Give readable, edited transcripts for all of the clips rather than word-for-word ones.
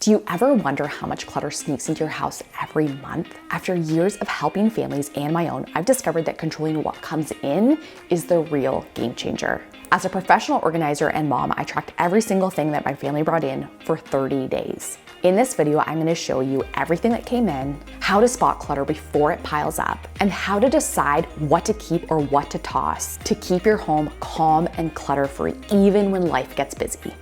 Do you ever wonder how much clutter sneaks into your house every month? After years of helping families and my own, I've discovered that controlling what comes in is the real game changer. As a professional organizer and mom, I tracked every single thing that my family brought in for 30 days. In this video, I'm going to show you everything that came in, how to spot clutter before it piles up, and how to decide what to keep or what to toss to keep your home calm and clutter-free, even when life gets busy.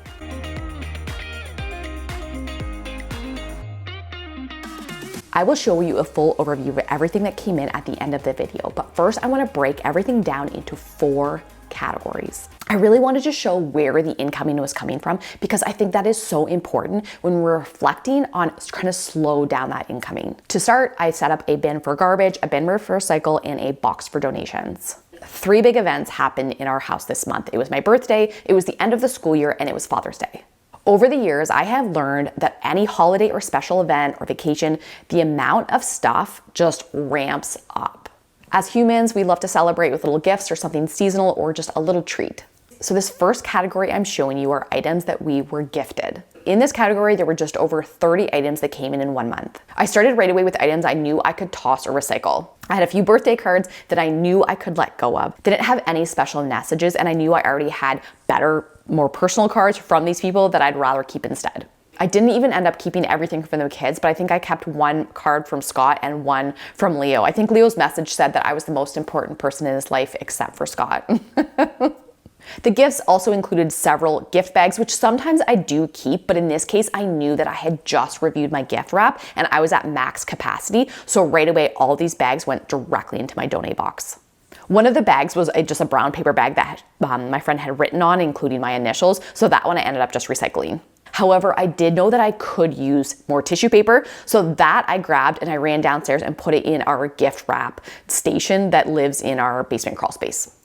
I will show you a full overview of everything that came in at the end of the video, but first I want to break everything down into 4 categories. I really wanted to show where the incoming was coming from because I think that is so important when we're reflecting on trying to slow down that incoming. To start, I set up a bin for garbage, a bin for recycle, and a box for donations. 3 big events happened in our house this month. It was my birthday, it was the end of the school year, and it was Father's Day. Over the years, I have learned that any holiday or special event or vacation, the amount of stuff just ramps up. As humans, we love to celebrate with little gifts or something seasonal or just a little treat. So this first category I'm showing you are items that we were gifted. In this category, there were just over 30 items that came in 1 month. I started right away with items I knew I could toss or recycle. I had a few birthday cards that I knew I could let go of. Didn't have any special messages, and I knew I already had better, more personal cards from these people that I'd rather keep instead. I didn't even end up keeping everything from the kids, but I think I kept 1 card from Scott and 1 from Leo. I think Leo's message said that I was the most important person in his life except for Scott. The gifts also included several gift bags, which sometimes I do keep, but in this case, I knew that I had just reviewed my gift wrap and I was at max capacity. So right away, all these bags went directly into my donate box. One of the bags was just a brown paper bag that my friend had written on, including my initials. So that one I ended up just recycling. However, I did know that I could use more tissue paper, so that I grabbed and I ran downstairs and put it in our gift wrap station that lives in our basement crawl space.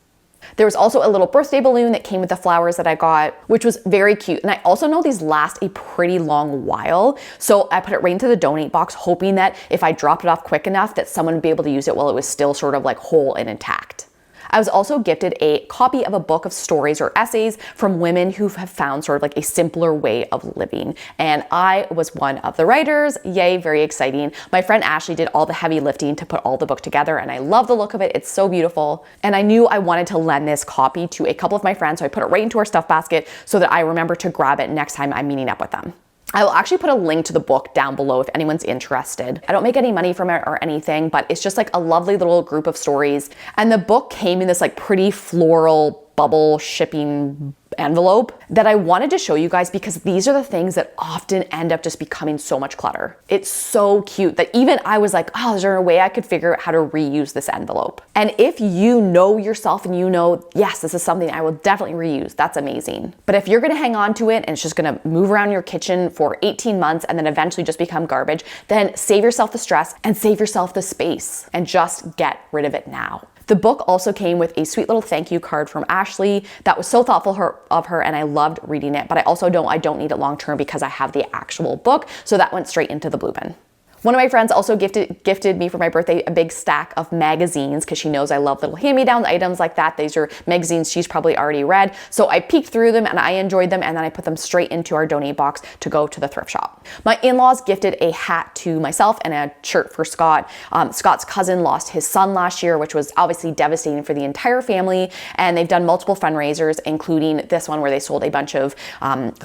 There was also a little birthday balloon that came with the flowers that I got, which was very cute. And I also know these last a pretty long while, so I put it right into the donate box, hoping that if I dropped it off quick enough that someone would be able to use it while it was still sort of like whole and intact. I was also gifted a copy of a book of stories or essays from women who have found sort of like a simpler way of living. And I was one of the writers. Yay, very exciting. My friend Ashley did all the heavy lifting to put all the book together, and I love the look of it. It's so beautiful. And I knew I wanted to lend this copy to a couple of my friends, so I put it right into our stuff basket so that I remember to grab it next time I'm meeting up with them. I will actually put a link to the book down below if anyone's interested. I don't make any money from it or anything, but it's just like a lovely little group of stories. And the book came in this like pretty floral bubble shipping envelope that I wanted to show you guys because these are the things that often end up just becoming so much clutter. It's so cute that even I was like, oh, is there a way I could figure out how to reuse this envelope? And if you know yourself and you know, yes, this is something I will definitely reuse, that's amazing. But if you're gonna hang on to it and it's just gonna move around your kitchen for 18 months and then eventually just become garbage, then save yourself the stress and save yourself the space and just get rid of it now. The book also came with a sweet little thank you card from Ashley that was so thoughtful of her, and I loved reading it, but I don't need it long term because I have the actual book, so that went straight into the blue bin. One of my friends also gifted me for my birthday a big stack of magazines because she knows I love little hand-me-down items like that. These are magazines she's probably already read. So I peeked through them and I enjoyed them, and then I put them straight into our donate box to go to the thrift shop. My in-laws gifted a hat to myself and a shirt for Scott. Scott's cousin lost his son last year, which was obviously devastating for the entire family. And they've done multiple fundraisers, including this one where they sold a bunch of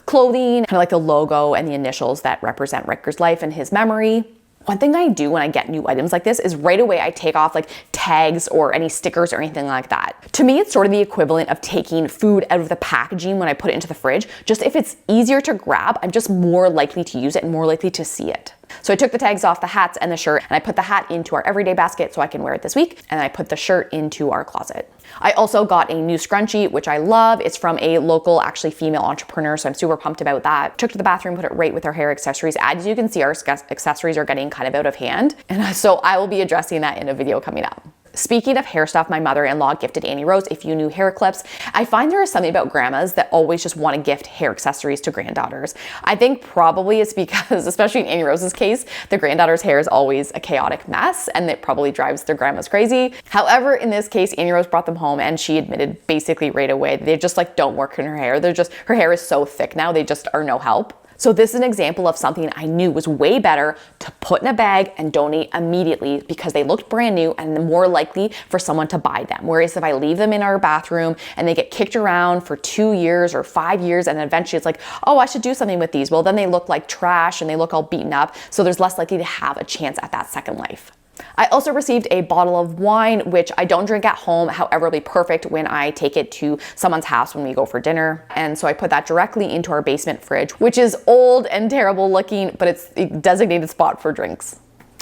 clothing, kind of like the logo and the initials that represent Ricker's life and his memory. One thing I do when I get new items like this is right away I take off like tags or any stickers or anything like that. To me, it's sort of the equivalent of taking food out of the packaging when I put it into the fridge. Just if it's easier to grab, I'm just more likely to use it and more likely to see it. So I took the tags off the hats and the shirt, and I put the hat into our everyday basket so I can wear it this week, and I put the shirt into our closet. I also got a new scrunchie, which I love. It's from a local, actually female entrepreneur, so I'm super pumped about that. Took to the bathroom, put it right with our hair accessories. As you can see, our accessories are getting kind of out of hand, and so I will be addressing that in a video coming up. Speaking of hair stuff, my mother-in-law gifted Annie Rose a few new hair clips. I find there is something about grandmas that always just want to gift hair accessories to granddaughters. I think probably it's because, especially in Annie Rose's case, the granddaughter's hair is always a chaotic mess and it probably drives their grandmas crazy. However, in this case, Annie Rose brought them home and she admitted basically right away they just like don't work in her hair. Her hair is so thick now, they just are no help. So this is an example of something I knew was way better to put in a bag and donate immediately because they looked brand new and more likely for someone to buy them. Whereas if I leave them in our bathroom and they get kicked around for 2 years or 5 years and eventually it's like, oh, I should do something with these. Well, then they look like trash and they look all beaten up. So there's less likely to have a chance at that second life. I also received a bottle of wine, which I don't drink at home. However, it'll be perfect when I take it to someone's house when we go for dinner. And so I put that directly into our basement fridge, which is old and terrible looking, but it's a designated spot for drinks.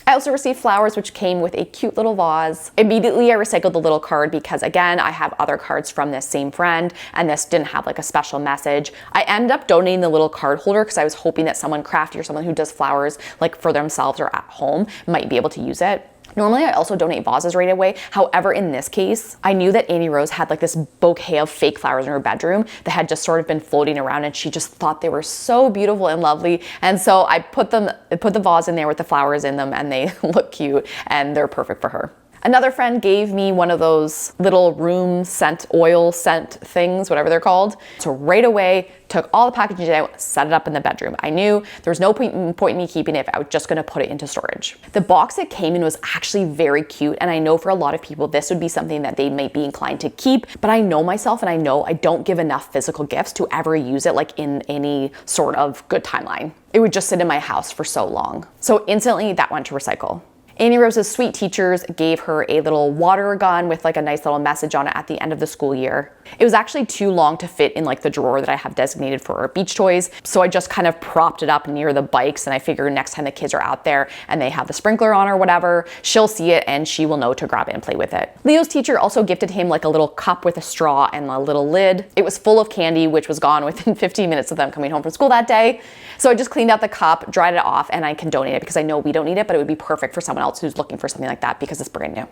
I also received flowers, which came with a cute little vase. Immediately, I recycled the little card because, again, I have other cards from this same friend, and this didn't have like a special message. I ended up donating the little card holder because I was hoping that someone crafty or someone who does flowers like for themselves or at home might be able to use it. Normally, I also donate vases right away. However, in this case, I knew that Annie Rose had like this bouquet of fake flowers in her bedroom that had just sort of been floating around, and she just thought they were so beautiful and lovely. And so I put the vase in there with the flowers in them, and they look cute and they're perfect for her. Another friend gave me one of those little room scent, oil scent things, whatever they're called. So right away, took all the packaging out, set it up in the bedroom. I knew there was no point in me keeping it if I was just gonna put it into storage. The box it came in was actually very cute, and I know for a lot of people, this would be something that they might be inclined to keep, but I know myself and I know I don't give enough physical gifts to ever use it like in any sort of good timeline. It would just sit in my house for so long. So instantly that went to recycle. Annie Rose's sweet teachers gave her a little water gun with like a nice little message on it at the end of the school year. It was actually too long to fit in like the drawer that I have designated for our beach toys. So I just kind of propped it up near the bikes, and I figured next time the kids are out there and they have the sprinkler on or whatever, she'll see it and she will know to grab it and play with it. Leo's teacher also gifted him like a little cup with a straw and a little lid. It was full of candy, which was gone within 15 minutes of them coming home from school that day. So I just cleaned out the cup, dried it off, and I can donate it because I know we don't need it, but it would be perfect for someone else who's looking for something like that because it's brand new.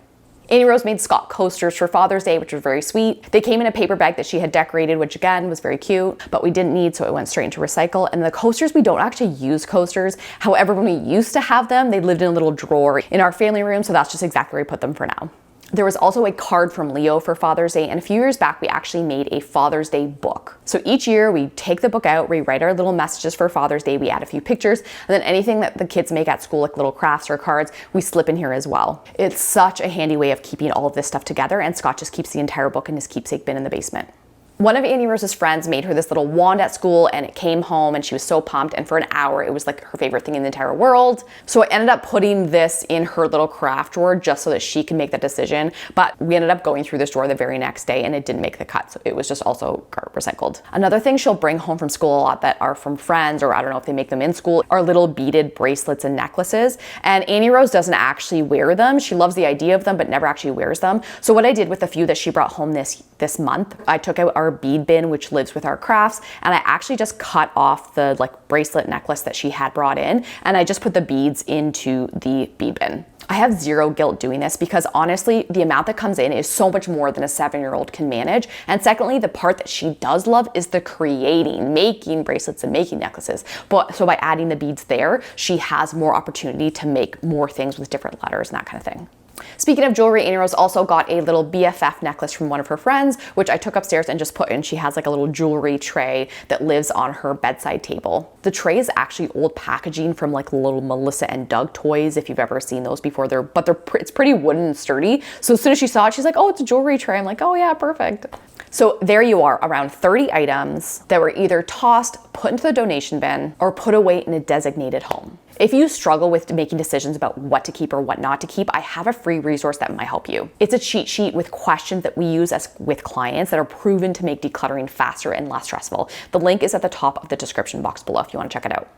Annie Rose made Scott coasters for Father's Day, which was very sweet. They came in a paper bag that she had decorated, which again was very cute, but we didn't need, so it went straight into recycle. And the coasters, we don't actually use coasters. However, when we used to have them, they lived in a little drawer in our family room, so that's just exactly where we put them for now. There was also a card from Leo for Father's Day, and a few years back, we actually made a Father's Day book. So each year we take the book out, we write our little messages for Father's Day, we add a few pictures, and then anything that the kids make at school, like little crafts or cards, we slip in here as well. It's such a handy way of keeping all of this stuff together, and Scott just keeps the entire book in his keepsake bin in the basement. One of Annie Rose's friends made her this little wand at school, and it came home and she was so pumped, and for an hour it was like her favorite thing in the entire world. So I ended up putting this in her little craft drawer just so that she could make that decision, but we ended up going through this drawer the very next day and it didn't make the cut, so it was just also recycled. Another thing she'll bring home from school a lot that are from friends, or I don't know if they make them in school, are little beaded bracelets and necklaces, and Annie Rose doesn't actually wear them. She loves the idea of them but never actually wears them. So what I did with the few that she brought home this month, I took out our bead bin, which lives with our crafts, and I actually just cut off the like bracelet necklace that she had brought in, and I just put the beads into the bead bin. I have zero guilt doing this because honestly, the amount that comes in is so much more than a 7-year-old can manage. And secondly, the part that she does love is the creating, making bracelets and making necklaces. But so by adding the beads there, she has more opportunity to make more things with different letters and that kind of thing. Speaking of jewelry, Annie Rose also got a little BFF necklace from one of her friends, which I took upstairs and just put in. She has like a little jewelry tray that lives on her bedside table. The tray is actually old packaging from like little Melissa and Doug toys, if you've ever seen those before. It's pretty wooden and sturdy. So as soon as she saw it, she's like, oh, it's a jewelry tray. I'm like, oh yeah, perfect. So there you are, around 30 items that were either tossed, put into the donation bin, or put away in a designated home. If you struggle with making decisions about what to keep or what not to keep, I have a free resource that might help you. It's a cheat sheet with questions that we use with clients that are proven to make decluttering faster and less stressful. The link is at the top of the description box below if you want to check it out.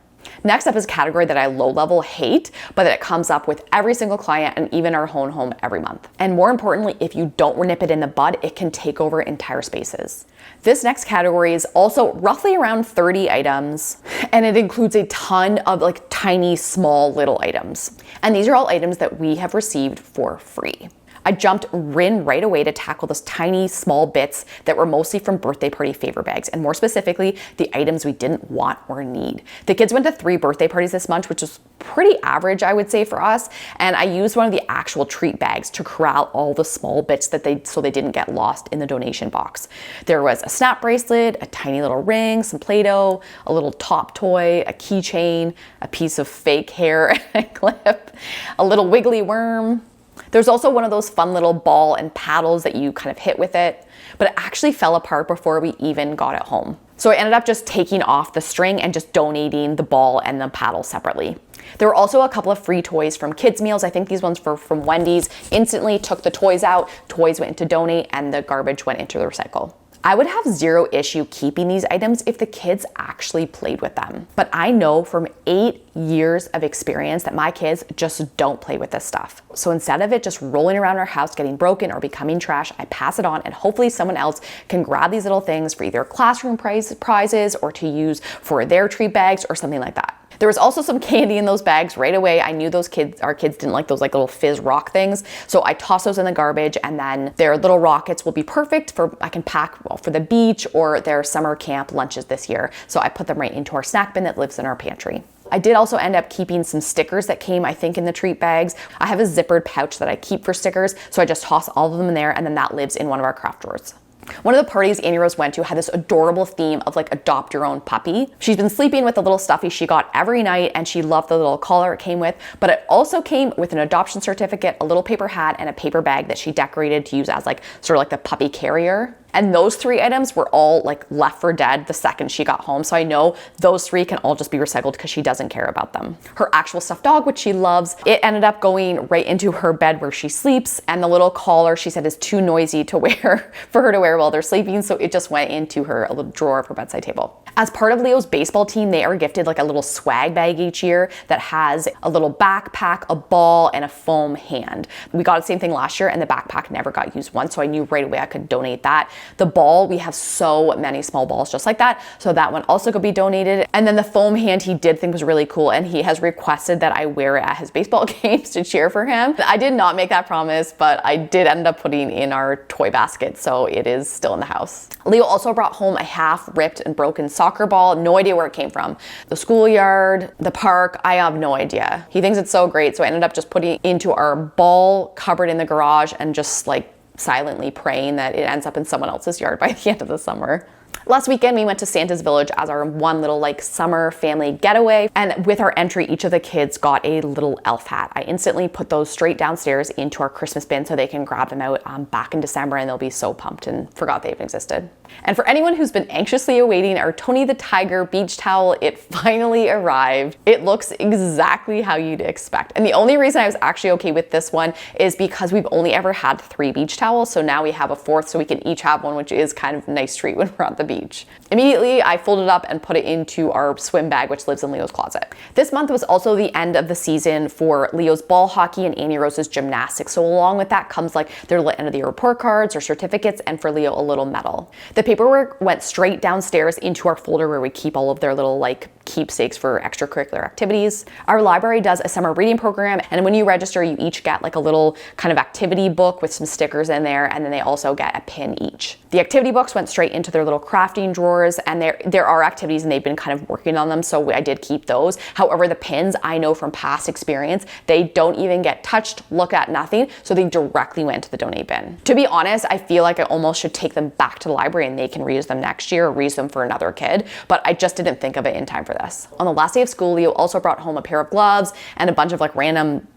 Next up is a category that I low-level hate, but that it comes up with every single client and even our own home every month. And more importantly, if you don't nip it in the bud, it can take over entire spaces. This next category is also roughly around 30 items, and it includes a ton of like tiny, small, little items. And these are all items that we have received for free. I jumped in right away to tackle those tiny small bits that were mostly from birthday party favor bags, and more specifically, the items we didn't want or need. The kids went to 3 birthday parties this month, which was pretty average, I would say, for us, and I used one of the actual treat bags to corral all the small bits so they didn't get lost in the donation box. There was a snap bracelet, a tiny little ring, some Play-Doh, a little top toy, a keychain, a piece of fake hair and a clip, a little wiggly worm. There's also one of those fun little ball and paddles that you kind of hit with it, but it actually fell apart before we even got it home. So I ended up just taking off the string and just donating the ball and the paddle separately. There were also a couple of free toys from kids' meals. I think these ones were from Wendy's. Instantly took the toys out, toys went into donate, and the garbage went into the recycle. I would have zero issue keeping these items if the kids actually played with them. But I know from 8 years of experience that my kids just don't play with this stuff. So instead of it just rolling around our house getting broken or becoming trash, I pass it on and hopefully someone else can grab these little things for either classroom prizes or to use for their treat bags or something like that. There was also some candy in those bags right away. I knew our kids didn't like those like little fizz rock things. So I tossed those in the garbage, and then their little rockets will be perfect I can pack for the beach or their summer camp lunches this year. So I put them right into our snack bin that lives in our pantry. I did also end up keeping some stickers that came, I think, in the treat bags. I have a zippered pouch that I keep for stickers. So I just toss all of them in there, and then that lives in one of our craft drawers. One of the parties Annie Rose went to had this adorable theme of like adopt your own puppy. She's been sleeping with the little stuffy she got every night, and she loved the little collar it came with, but it also came with an adoption certificate, a little paper hat, and a paper bag that she decorated to use as like sort of like the puppy carrier. And those 3 items were all like left for dead the second she got home. So I know those 3 can all just be recycled because she doesn't care about them. Her actual stuffed dog, which she loves, it ended up going right into her bed where she sleeps. And the little collar, she said, is too noisy to wear for her to wear while they're sleeping. So it just went into a little drawer of her bedside table. As part of Leo's baseball team, they are gifted like a little swag bag each year that has a little backpack, a ball, and a foam hand. We got the same thing last year, and the backpack never got used once, so I knew right away I could donate that. The ball, we have so many small balls just like that, so that one also could be donated. And then the foam hand he did think was really cool, and he has requested that I wear it at his baseball games to cheer for him. I did not make that promise, but I did end up putting in our toy basket, so it is still in the house. Leo also brought home a half ripped and broken soccer ball. No idea where it came from. The schoolyard, the park, I have no idea. He thinks it's so great, so I ended up just putting it into our ball cupboard in the garage and just like silently praying that it ends up in someone else's yard by the end of the summer. Last weekend, we went to Santa's Village as our one little like summer family getaway. And with our entry, each of the kids got a little elf hat. I instantly put those straight downstairs into our Christmas bin so they can grab them out back in December, and they'll be so pumped and forgot they even existed. And for anyone who's been anxiously awaiting our Tony the Tiger beach towel, it finally arrived. It looks exactly how you'd expect. And the only reason I was actually okay with this one is because we've only ever had 3 beach towels. So now we have a 4th, so we can each have one, which is kind of a nice treat when we're at the beach. Immediately, I folded up and put it into our swim bag, which lives in Leo's closet. This month was also the end of the season for Leo's ball hockey and Annie Rose's gymnastics. So along with that comes like their end of the year report cards or certificates, and for Leo, a little medal. The paperwork went straight downstairs into our folder where we keep all of their little like keepsakes for extracurricular activities. Our library does a summer reading program, and when you register, you each get like a little kind of activity book with some stickers in there, and then they also get a pin each. The activity books went straight into their little crafting drawers, and there are activities and they've been kind of working on them, so I did keep those. However, the pins, I know from past experience, they don't even get touched, look at, nothing, so they directly went to the donate bin. To be honest, I feel like I almost should take them back to the library and they can reuse them next year or reuse them for another kid, but I just didn't think of it in time for this. On the last day of school, Leo also brought home a pair of gloves and a bunch of like random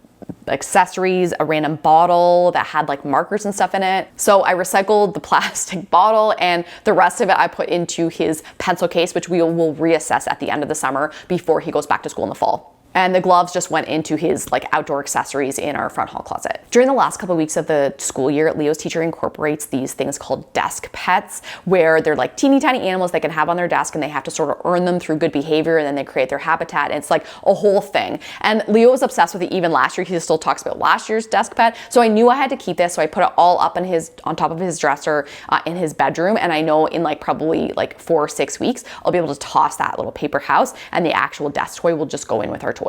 accessories, a random bottle that had like markers and stuff in it. So I recycled the plastic bottle, and the rest of it I put into his pencil case, which we will reassess at the end of the summer before he goes back to school in the fall. And the gloves just went into his like outdoor accessories in our front hall closet. During the last couple of weeks of the school year, Leo's teacher incorporates these things called desk pets, where they're like teeny tiny animals they can have on their desk, and they have to sort of earn them through good behavior, and then they create their habitat. And it's like a whole thing. And Leo was obsessed with it even last year. He still talks about last year's desk pet. So I knew I had to keep this. So I put it all up on top of his dresser in his bedroom. And I know in like probably like 4 or 6 weeks, I'll be able to toss that little paper house, and the actual desk toy will just go in with our toys.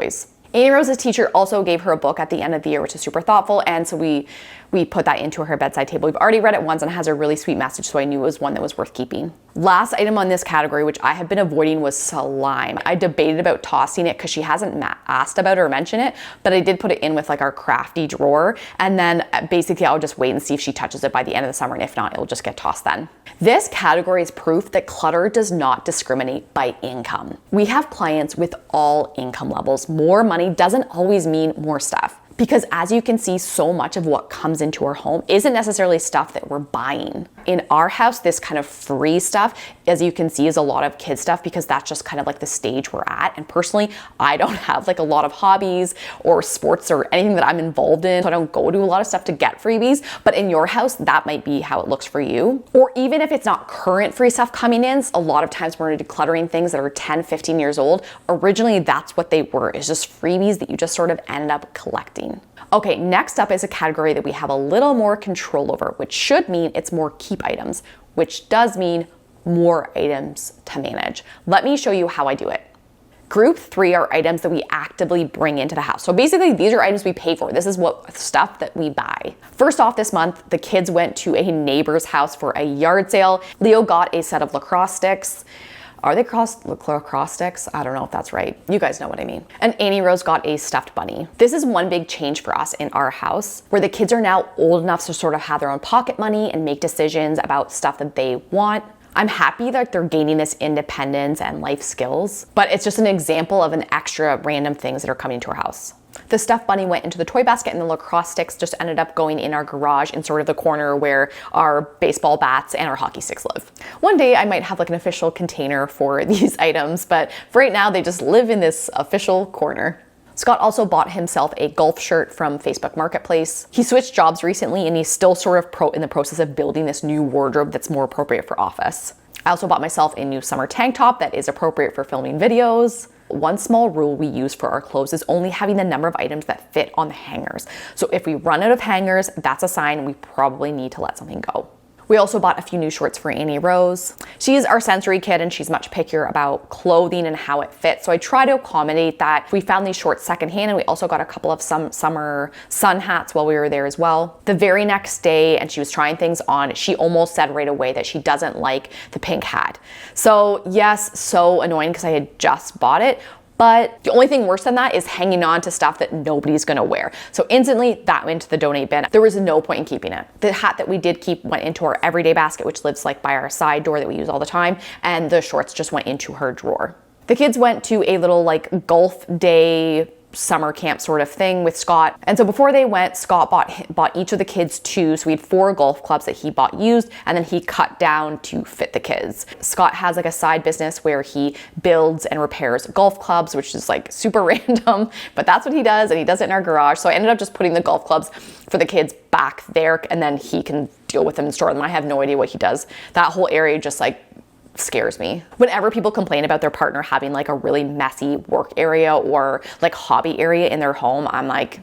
Annie Rose's teacher also gave her a book at the end of the year, which is super thoughtful. And so we we put that into her bedside table. We've already read it once and it has a really sweet message, so I knew it was one that was worth keeping. Last item on this category, which I have been avoiding, was slime. I debated about tossing it because she hasn't asked about it or mentioned it, but I did put it in with like our crafty drawer, and then basically I'll just wait and see if she touches it by the end of the summer, and if not, it'll just get tossed then. This category is proof that clutter does not discriminate by income. We have clients with all income levels. More money doesn't always mean more stuff. Because as you can see, so much of what comes into our home isn't necessarily stuff that we're buying. In our house, this kind of free stuff, as you can see, is a lot of kid stuff because that's just kind of like the stage we're at. And personally, I don't have like a lot of hobbies or sports or anything that I'm involved in. So I don't go to a lot of stuff to get freebies, but in your house, that might be how it looks for you. Or even if it's not current free stuff coming in, a lot of times we're decluttering things that are 10, 15 years old. Originally, that's what they were. It's just freebies that you just sort of ended up collecting. Okay, next up is a category that we have a little more control over, which should mean it's more keep items, which does mean more items to manage. Let me show you how I do it. Group 3 are items that we actively bring into the house. So basically, these are items we pay for. This is what stuff that we buy. First off, this month, the kids went to a neighbor's house for a yard sale. Leo got a set of lacrosse sticks. Are they lacrosse sticks? I don't know if that's right. You guys know what I mean. And Annie Rose got a stuffed bunny. This is one big change for us in our house, where the kids are now old enough to sort of have their own pocket money and make decisions about stuff that they want. I'm happy that they're gaining this independence and life skills, but it's just an example of an extra random things that are coming to our house. The stuffed bunny went into the toy basket, and the lacrosse sticks just ended up going in our garage in sort of the corner where our baseball bats and our hockey sticks live. One day I might have like an official container for these items, but for right now they just live in this official corner. Scott also bought himself a golf shirt from Facebook Marketplace. He switched jobs recently and he's still sort of in the process of building this new wardrobe that's more appropriate for office. I also bought myself a new summer tank top that is appropriate for filming videos. One small rule we use for our clothes is only having the number of items that fit on the hangers. So if we run out of hangers, that's a sign we probably need to let something go. We also bought a few new shorts for Annie Rose. She's our sensory kid and she's much pickier about clothing and how it fits. So I try to accommodate that. We found these shorts secondhand, and we also got a couple of some summer sun hats while we were there as well. The very next day, and she was trying things on, she almost said right away that she doesn't like the pink hat. So yes, so annoying because I had just bought it. But the only thing worse than that is hanging on to stuff that nobody's gonna wear. So instantly that went to the donate bin. There was no point in keeping it. The hat that we did keep went into our everyday basket, which lives like by our side door that we use all the time. And the shorts just went into her drawer. The kids went to a little like golf day summer camp sort of thing with Scott. And so before they went, Scott bought each of the kids 2. So we had 4 golf clubs that he bought used, and then he cut down to fit the kids. Scott has like a side business where he builds and repairs golf clubs, which is like super random, but that's what he does, and he does it in our garage. So I ended up just putting the golf clubs for the kids back there, and then he can deal with them and store them. I have no idea what he does. That whole area just like scares me. Whenever people complain about their partner having like a really messy work area or like hobby area in their home, I'm like,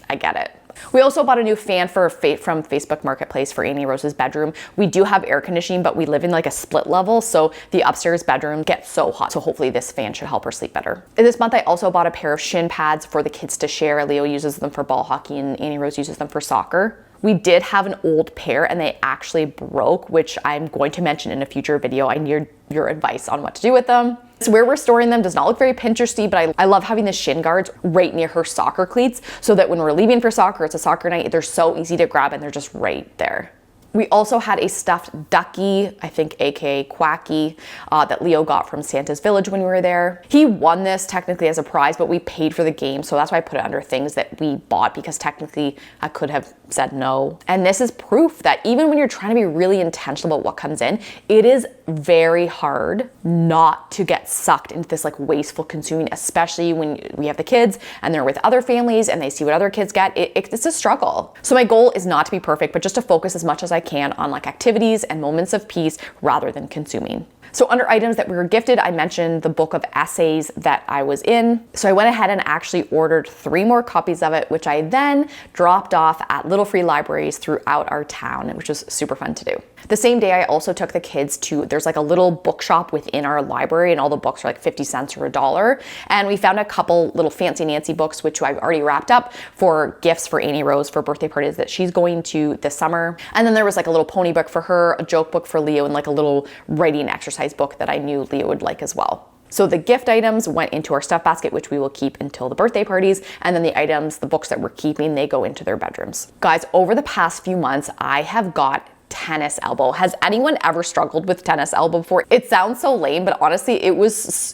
I get it. We also bought a new fan from Facebook Marketplace for Annie Rose's bedroom. We do have air conditioning, but we live in like a split level, so the upstairs bedroom gets so hot. So hopefully this fan should help her sleep better. This month I also bought a pair of shin pads for the kids to share. Leo uses them for ball hockey and Annie Rose uses them for soccer. We did have an old pair and they actually broke, which I'm going to mention in a future video. I need your advice on what to do with them. So where we're storing them does not look very Pinteresty, but I love having the shin guards right near her soccer cleats so that when we're leaving for soccer, it's a soccer night, they're so easy to grab and they're just right there. We also had a stuffed ducky, I think aka Quacky, that Leo got from Santa's Village when we were there. He won this technically as a prize, but we paid for the game, so that's why I put it under things that we bought, because technically I could have said no. And this is proof that even when you're trying to be really intentional about what comes in, it is very hard not to get sucked into this like wasteful consuming, especially when we have the kids and they're with other families and they see what other kids get. It's a struggle. So my goal is not to be perfect, but just to focus as much as I can on like activities and moments of peace rather than consuming. So under items that we were gifted, I mentioned the book of essays that I was in. So I went ahead and actually ordered 3 more copies of it, which I then dropped off at little free libraries throughout our town, which was super fun to do. The same day, I also took the kids to There's like a little bookshop within our library and all the books are like 50 cents or $1. And we found a couple little Fancy Nancy books, which I've already wrapped up for gifts for Annie Rose for birthday parties that she's going to this summer. And then there was like a little pony book for her, a joke book for Leo, and like a little writing exercise book that I knew Leo would like as well. So the gift items went into our stuff basket, which we will keep until the birthday parties. And then the items, the books that we're keeping, they go into their bedrooms. Guys, over the past few months, I have got tennis elbow. Has anyone ever struggled with tennis elbow before? It sounds so lame, but honestly, it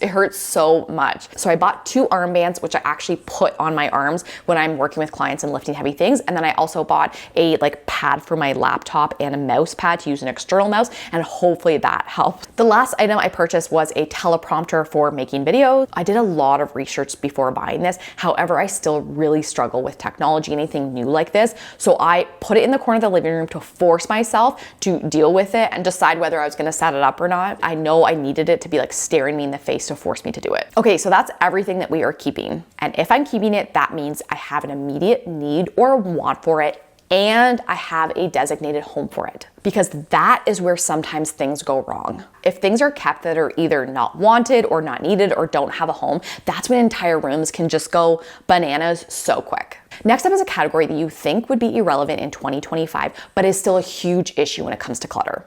hurts so much. So I bought 2 armbands, which I actually put on my arms when I'm working with clients and lifting heavy things. And then I also bought a like pad for my laptop and a mouse pad to use an external mouse, and hopefully that helped. The last item I purchased was a teleprompter for making videos. I did a lot of research before buying this. However, I still really struggle with technology, anything new like this. So I put it in the corner of the living room to force myself to deal with it and decide whether I was gonna set it up or not. I know I needed it to be like staring me in the face to force me to do it. Okay, so that's everything that we are keeping. And if I'm keeping it, that means I have an immediate need or want for it, and I have a designated home for it, because that is where sometimes things go wrong. If things are kept that are either not wanted or not needed or don't have a home, that's when entire rooms can just go bananas so quick. Next up is a category that you think would be irrelevant in 2025, but is still a huge issue when it comes to clutter.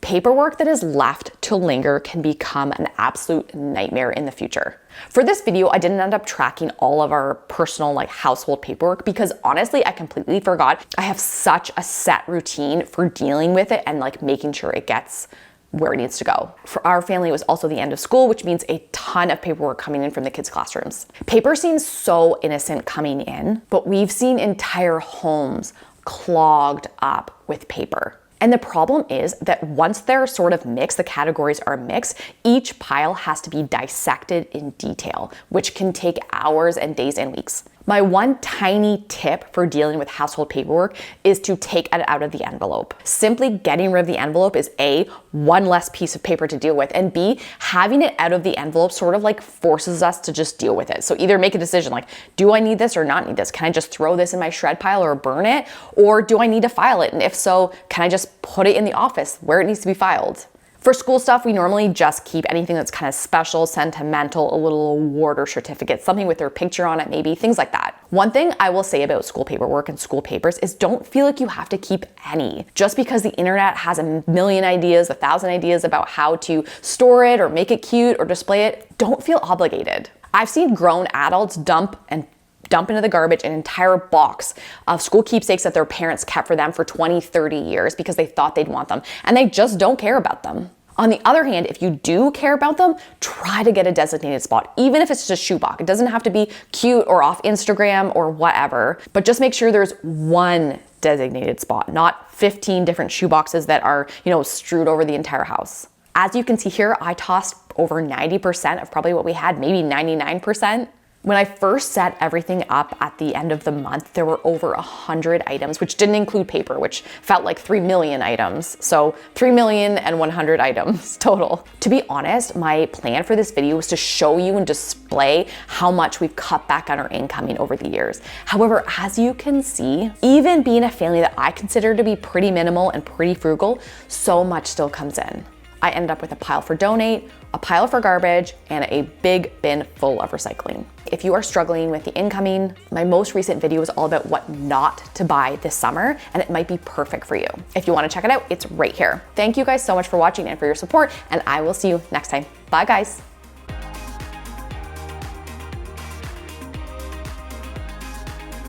Paperwork that is left to linger can become an absolute nightmare in the future. For this video, I didn't end up tracking all of our personal like household paperwork because honestly, I completely forgot. I have such a set routine for dealing with it and like making sure it gets where it needs to go. For our family, it was also the end of school, which means a ton of paperwork coming in from the kids' classrooms. Paper seems so innocent coming in, but we've seen entire homes clogged up with paper. And the problem is that once they're sort of mixed, the categories are mixed, each pile has to be dissected in detail, which can take hours and days and weeks. My one tiny tip for dealing with household paperwork is to take it out of the envelope. Simply getting rid of the envelope is A, one less piece of paper to deal with, and B, having it out of the envelope sort of like forces us to just deal with it. So either make a decision like, do I need this or not need this? Can I just throw this in my shred pile or burn it? Or do I need to file it? And if so, can I just put it in the office where it needs to be filed? For school stuff, we normally just keep anything that's kind of special, sentimental, a little award or certificate, something with their picture on it, maybe, things like that. One thing I will say about school paperwork and school papers is don't feel like you have to keep any. Just because the internet has a million ideas, 1,000 ideas about how to store it or make it cute or display it, don't feel obligated. I've seen grown adults dump into the garbage an entire box of school keepsakes that their parents kept for them for 20, 30 years because they thought they'd want them, and they just don't care about them. On the other hand, if you do care about them, try to get a designated spot, even if it's just a shoebox. It doesn't have to be cute or off Instagram or whatever, but just make sure there's one designated spot, not 15 different shoeboxes that are, strewed over the entire house. As you can see here, I tossed over 90% of probably what we had, maybe 99%. When I first set everything up at the end of the month, there were over 100 items, which didn't include paper, which felt like 3 million items. So 3,100,000 items total. To be honest, my plan for this video was to show you and display how much we've cut back on our incoming over the years. However, as you can see, even being a family that I consider to be pretty minimal and pretty frugal, so much still comes in. I ended up with a pile for donate, a pile for garbage, and a big bin full of recycling. If you are struggling with the incoming, my most recent video is all about what not to buy this summer, and it might be perfect for you. If you want to check it out, it's right here. Thank you guys so much for watching and for your support, and I will see you next time. Bye guys.